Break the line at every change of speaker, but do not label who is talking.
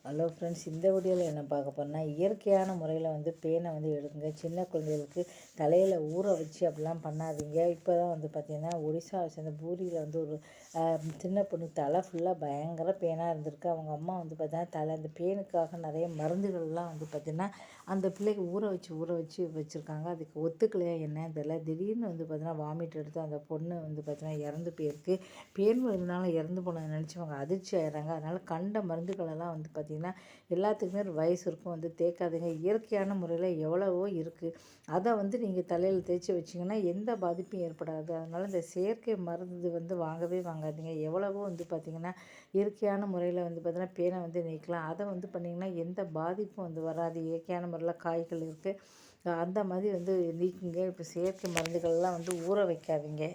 Hello friends, இந்த வீடியோவில் என்ன பார்க்க போறோம்னா, இயற்கையான முறையில் வந்து பேனை வந்து எடுங்க. சின்ன குழந்தைகளுக்கு தலையில் ஊற வச்சு அப்படிலாம் பண்ணாதீங்க. இப்போ தான் வந்து பார்த்திங்கன்னா, ஒடிசாவை சேர்ந்த பூரியில் வந்து ஒரு சின்ன பொண்ணு தலை ஃபுல்லாக பயங்கர பேனாக இருந்திருக்கு. அவங்க அம்மா வந்து பார்த்தீங்கன்னா அந்த பேனுக்காக நிறைய மருந்துகள்லாம் வந்து பார்த்திங்கன்னா அந்த பிள்ளைக்கு ஊற வச்சு வச்சுருக்காங்க. அதுக்கு ஒத்துக்கலையா என்னன்னு தெரியல. திடீர்னு வந்து பார்த்திங்கன்னா வாமிட் எடுத்து அந்த பொண்ணு வந்து பார்த்திங்கன்னா இறந்து போயிருக்கு. பேன் வந்ததுனால இறந்து போனதை நினச்சி அவங்க அதிர்ச்சி ஆயிடுறாங்க. அதனால் கண்ட மருந்துகளெல்லாம் வந்து பார்த்திங்கன்னா எல்லாத்துக்குமே ஒரு வயசு இருக்கும், வந்து தேய்க்காதீங்க. இயற்கையான முறையில் எவ்வளவோ இருக்குது, அதை வந்து நீங்கள் தலையில் தேய்ச்சி வச்சிங்கன்னா எந்த பாதிப்பும் ஏற்படாது. அதனால் இந்த செயற்கை மருந்து வந்து வாங்கவே வாங்காதீங்க. எவ்வளவோ வந்து பார்த்திங்கன்னா இயற்கையான முறையில் வந்து பார்த்திங்கன்னா பேனை வந்து நீக்கலாம். அதை வந்து பண்ணிங்கன்னா எந்த பாதிப்பும் வந்து வராது. இயற்கையான முறையில் காய்கள் இருக்குது, அந்த மாதிரி வந்து நீக்குங்க. இப்போ செயற்கை மருந்துகள்லாம் வந்து ஊற வைக்காதீங்க.